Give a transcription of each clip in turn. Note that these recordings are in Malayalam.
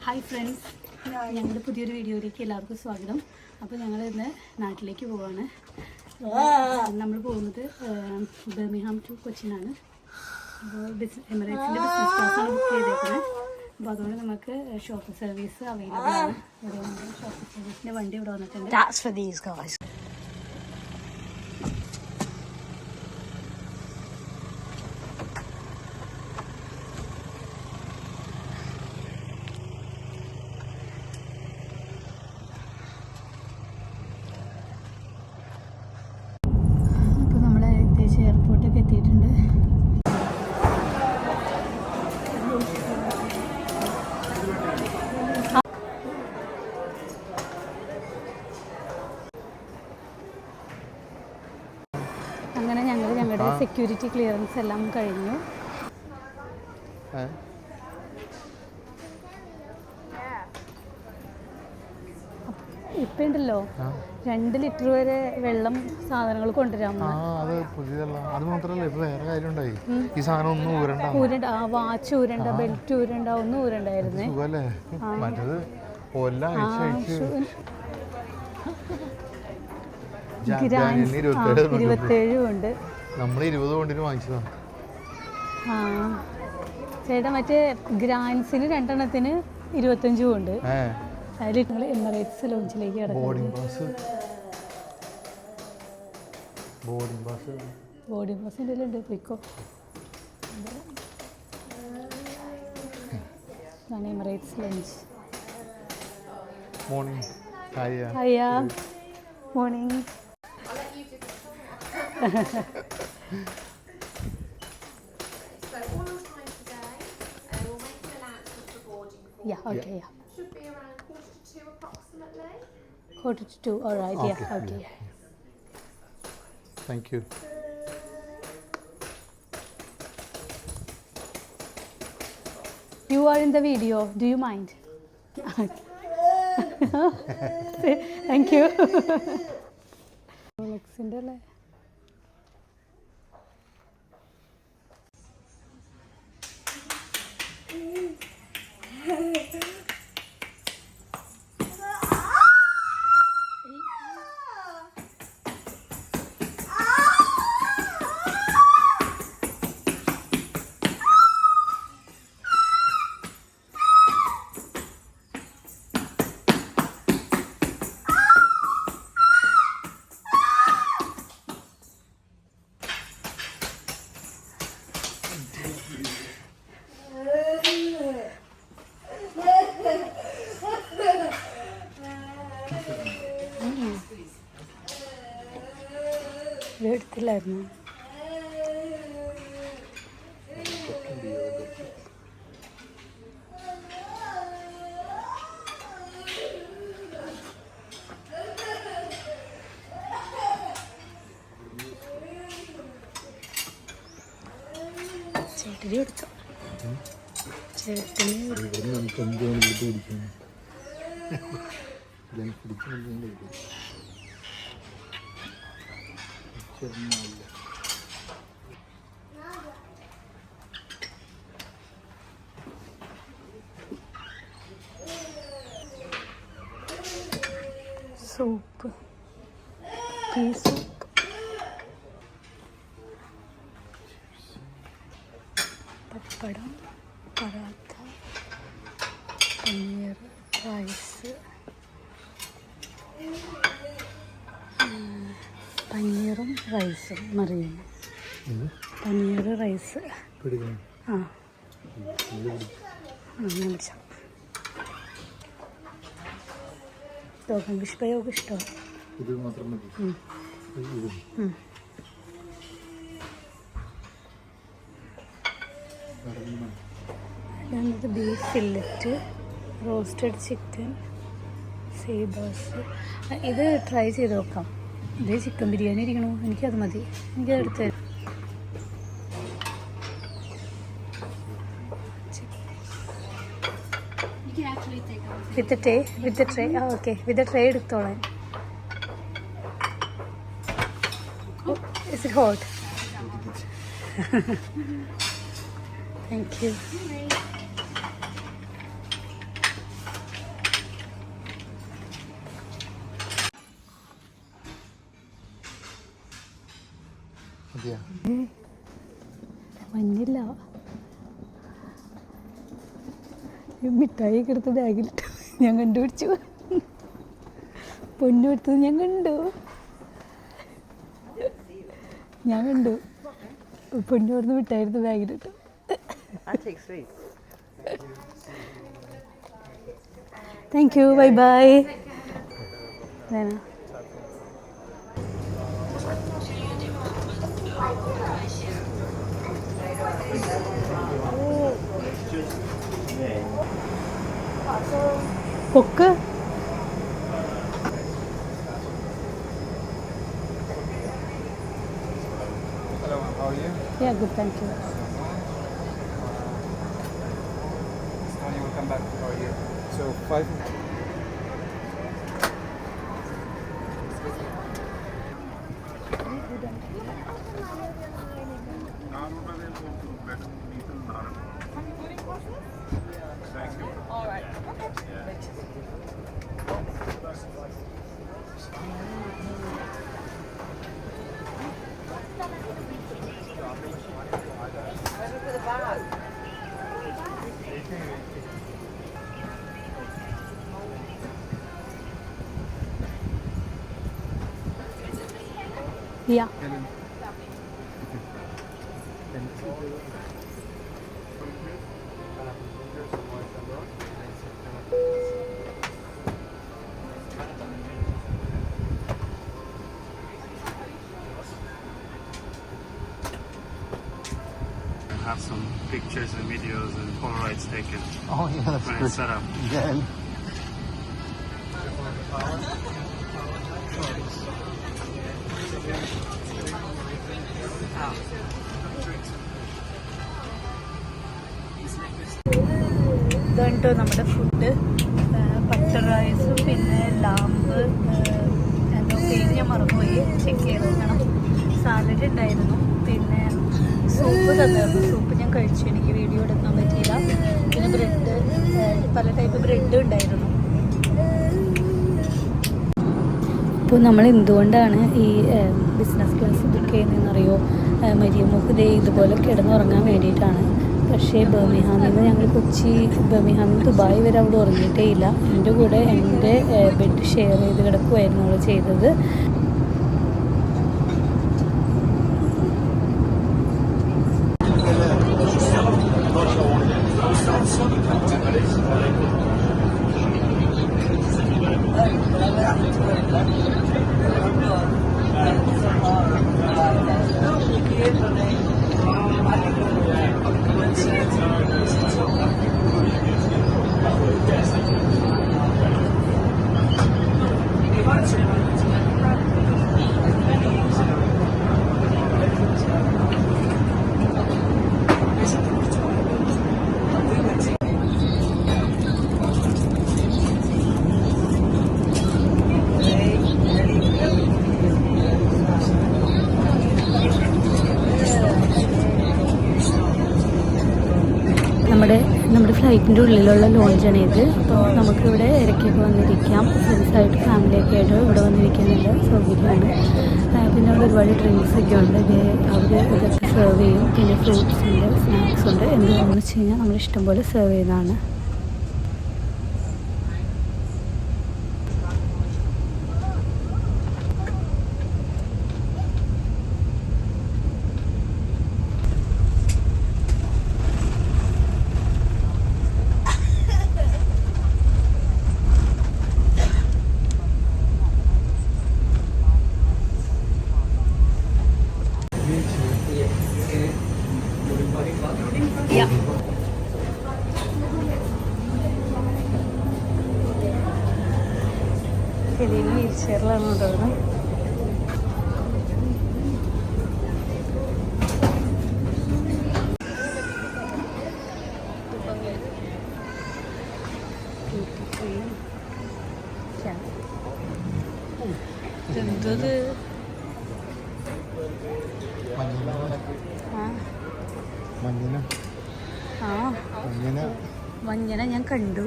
ഹായ് ഫ്രണ്ട്സ്, ഞങ്ങളുടെ പുതിയൊരു വീഡിയോയിലേക്ക് എല്ലാവർക്കും സ്വാഗതം. അപ്പോൾ ഞങ്ങൾ ഇന്ന് നാട്ടിലേക്ക് പോവാണ്. നമ്മൾ പോകുന്നത് ബർമിംഗ്ഹാം ടു കൊച്ചിനാണ്. അപ്പോൾ എമിറേറ്റ്സിൻ്റെ ബിസിനസ് ക്ലാസ്സാണ് ബുക്ക് ചെയ്തേക്കുന്നത്. അപ്പോൾ അതുകൊണ്ട് നമുക്ക് ഷോപ്പ് സർവീസ് അവൈലബിൾ ആണ്. ഇവിടെ ഷോപ്പ് സർവീസിൻ്റെ വണ്ടി ഇവിടെ വന്നിട്ടുണ്ട്. എയർപോർട്ടൊക്കെ എത്തിയിട്ടുണ്ട്. അങ്ങനെ ഞങ്ങളുടെ സെക്യൂരിറ്റി ക്ലിയറൻസ് എല്ലാം കഴിഞ്ഞു. ഇപ്പം ഉണ്ടല്ലോ 2 ലിറ്റർ വരെ വെള്ളം സാധനങ്ങൾ കൊണ്ടുവരാമോ? അത് മാത്രല്ല ഇപ്പൊ വേറെ കാര്യം ഉണ്ടായി. ഈ സാധനം ഒന്നും ഊരണ്ട, വാച്ച് ഊരണ്ട, ബെൽറ്റ് ഊരണ്ട, ഒന്നും ഊരണ്ടായിരുന്നേ. മറ്റേത് 27 ഉണ്ട്. നമ്മൾ 20 കൊണ്ടിന് വാങ്ങിച്ചതാ. ചേട്ടാ മറ്റേ ഗ്രാൻസിന് 2 എണ്ണത്തിന് 25 ഉണ്ട്. അതിൽ നിങ്ങൾ എമിറേറ്റ്സ് ലോഞ്ചിലേക്ക് കിടക്കും. ബോർഡിംഗ് പാസ് എൻ്റെ ഉണ്ട്. പോയിക്കോ. ഇതാണ് Emirates launch. Morning. Morning. Should be around 1:45 approximately. 1:45, all right. Okay. Thank you. You are in the video. Do you mind? Thank you. Alexander അല്ലേ? എടുത്തില്ലായിരുന്നു. ചേട്ടന് കൊടുത്തു. സൂപ്പ്, പീ സൂപ്പ്, പപ്പടം, പറാത്ത, പനീർ, റൈസ്, പനീറും റൈസും മറിയും. പനീർ റൈസ്. പിടിച്ച ഇഷ്ടമോ? ഇതാണത് ബീഫ് ഫില്ലറ്റ്, റോസ്റ്റഡ് ചിക്കൻ, സേബാസ്. ഇത് ട്രൈ ചെയ്ത് നോക്കാം. ഇത് ചിക്കൻ ബിരിയാണി ഇരിക്കണോ? എനിക്കത് മതി. എനിക്കത് എടുത്ത് വിത്ത് ട്രേ. ഓക്കെ, വിത്ത് ട്രേ എടുത്തോളാം. Is it hot? Thank you. അതെയാ? മഞ്ഞില്ല. മിഠായി ഒക്കെ എടുത്ത് ബാഗിലിട്ട് ഞാൻ കണ്ടുപിടിച്ചു. പൊന്നു എടുത്തത് ഞാൻ കണ്ടു. പൊന്നു കൊടുത്ത് മിഠായി എടുത്ത് ബാഗിലിട്ടു. Thank you. Bye bye. പൊക്ക്. Yeah, good, thank you. You will come back to our year. So 5. Yeah. Have some pictures and videos and Polaroids taken Oh yeah, that's when good. it's set up. Yeah. ഇതാണ് കേട്ടോ നമ്മുടെ ഫുഡ്. ബട്ടർ റൈസും പിന്നെ ലാമ്പ് എന്തോ പേര് ഞാൻ മറന്നുപോയി, ചെക്ക് ചെയ്ത് നോക്കണം. സാലഡ് ഉണ്ടായിരുന്നു, പിന്നെ സൂപ്പ് തന്നായിരുന്നു. സൂപ്പ് ഞാൻ കഴിച്ചു, എനിക്ക് വീഡിയോ എടുക്കാൻ പറ്റിയില്ല. പിന്നെ ബ്രെഡ്, പല ടൈപ്പ് ബ്രെഡ് ഉണ്ടായിരുന്നു. അപ്പോൾ നമ്മൾ എന്തുകൊണ്ടാണ് ഈ ബിസിനസ് ക്ലാസ് ബുക്ക് ചെയ്യുന്നതെന്നറിയോ? മരിയമ്മക്ക് ദേ ഇതുപോലെ കിടന്നുറങ്ങാൻ വേണ്ടിയിട്ടാണ്. പക്ഷേ ബർമിംഗ്ഹാമിൽ നിന്ന് ഞങ്ങൾ ബർമിംഗ്ഹാമിൽ നിന്ന് ദുബായ് വരെ അവിടെ ഉറങ്ങിയിട്ടേ ഇല്ല. എൻ്റെ കൂടെ എൻ്റെ ബെഡ് ഷെയർ ചെയ്ത് കിടക്കുമായിരുന്നു അവൾ ചെയ്തത്. നമ്മുടെ ഫ്ലൈറ്റിൻ്റെ ഉള്ളിലുള്ള ലോഞ്ചാണ് ഇത്. അപ്പോൾ നമുക്കിവിടെ ഇടയ്ക്കൊക്കെ വന്നിരിക്കാം. ഫ്രണ്ട്സായിട്ട് ഫാമിലിയൊക്കെ ആയിട്ട് ഇവിടെ വന്നിരിക്കാനുള്ള സൗകര്യമാണ്. പിന്നെ അവിടെ ഒരുപാട് ഡ്രിങ്ക്സ് ഒക്കെ ഉണ്ട്. അവർ ഇതൊക്കെ സെർവ് ചെയ്യും. പിന്നെ ഫ്രൂട്ട്സ് ഉണ്ട്, സ്നാക്സ് ഉണ്ട്. എന്താണെന്ന് വെച്ച് കഴിഞ്ഞാൽ നമ്മൾ ഇഷ്ടംപോലെ സെർവ് ചെയ്യുന്നതാണ്. ശരിയും വീൽചെയറിലാണ് കൊണ്ടുവരുന്നത്. എന്തത്? മഞ്ഞന ഞാൻ കണ്ടു.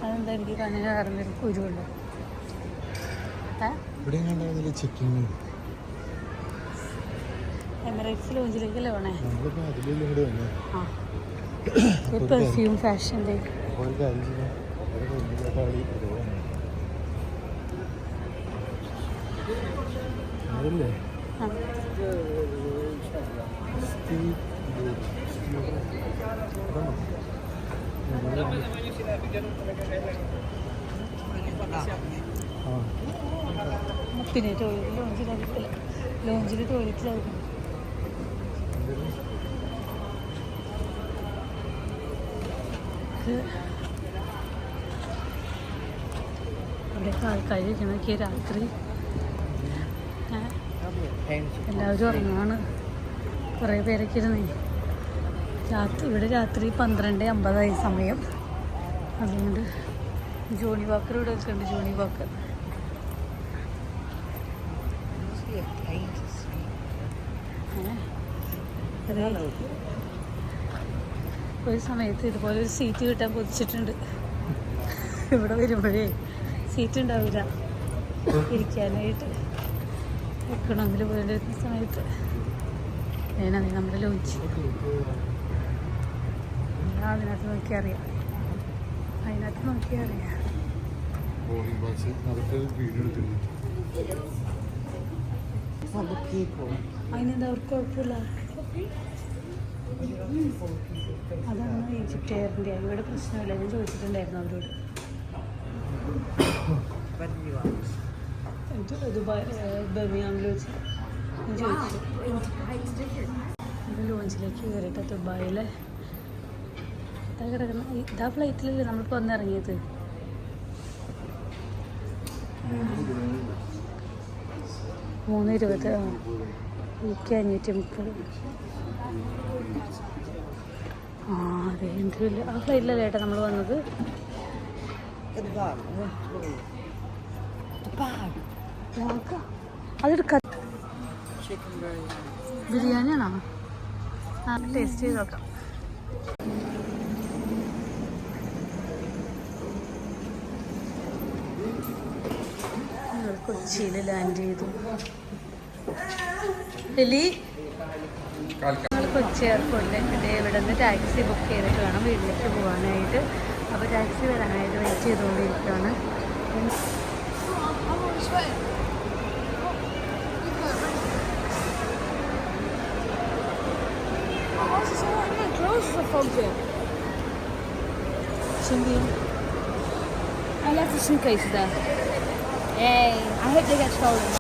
അതെന്താ എനിക്ക് കണ്ണിന് കറന്നൊരു കുരുവുണ്ട്. ഇവിടെ ചെക്കിങ് എമിറേറ്റ്സ് ലോഞ്ചിലേക്കല്ലേ വേണേ? നമ്മളിപ്പോൾ അതിലെല്ലാം കൂടെ വന്നു. ആ പെർഫ്യൂം ഫാഷൻ്റെ ഒരു കാര്യം ചെയ്യാം, ഒരു കളി അതല്ലേ പിന്നെ ടോയ്ലറ്റ് ലോഞ്ചിൽ ടോയ്ലറ്റിലായിരുന്നു. അവിടെയൊക്കെ ആൾക്കാർ ഇരിക്കണൊക്കെ രാത്രി എല്ലാവരും ഉറങ്ങാണ്. കുറേ പേരൊക്കെ ഇരുന്നേ. ഇവിടെ രാത്രി 12:50 സമയം. അതുകൊണ്ട് ജോണി വാക്കർ ഇവിടെ ഒക്കെ ഉണ്ട്. ജോണി വാക്കർ ഒരു സമയത്ത് ഇതുപോലെ ഒരു സീറ്റ് കിട്ടാൻ കൊതിച്ചിട്ടുണ്ട്. ഇവിടെ വരുമ്പോഴേ സീറ്റ് ഉണ്ടാവില്ല ഇരിക്കാനായിട്ട്. എക്കണോമിൽ പോയിരുന്ന സമയത്ത് ഞാനത് നമ്മുടെ ലോഞ്ച് അതിനകത്ത് നോക്കിയറിയാം. അതിനെന്താ അവർക്ക് കുഴപ്പമില്ല. അതാണ് ഈജിപ്റ്റ് എയറിൻ്റെ. ഇവിടെ പ്രശ്നമില്ല. ഞാൻ ചോദിച്ചിട്ടുണ്ടായിരുന്നു അവരോട്. ദുബായ് ബർമിംഗ്ഹാമിൽ വെച്ച് ഞാൻ ചോദിച്ചു. ലോഞ്ചിലേക്ക് കയറിയിട്ട് ദുബായിലെ ഇതാ കിടക്കുന്ന ഇതാ ഫ്ലൈറ്റിലല്ലേ നമ്മളിപ്പോൾ വന്നിറങ്ങിയത്. $3.20 530. അതെ എന്തില്ല ആ ഫ്ലൈറ്റിലല്ലേ ഏട്ടാ നമ്മൾ വന്നത്. അതെടുക്ക ബിരിയാണിയാണോ? ടേസ്റ്റ് ചെയ്ത് നോക്കാം. ഞങ്ങൾ കൊച്ചിയിൽ ലാൻഡ് ചെയ്തു. ഞങ്ങൾ കൊച്ചി എയർപോർട്ടിലേക്ക് ഇവിടെ നിന്ന് ടാക്സി ബുക്ക് ചെയ്തിട്ട് വേണം വീട്ടിലേക്ക് പോകാനായിട്ട്. അപ്പോൾ ടാക്സി വരാനായിട്ട് വെയിറ്റ് ചെയ്തുകൊണ്ടിരിക്കുകയാണ്. I left the suitcase there. Yay! I hope they get stolen.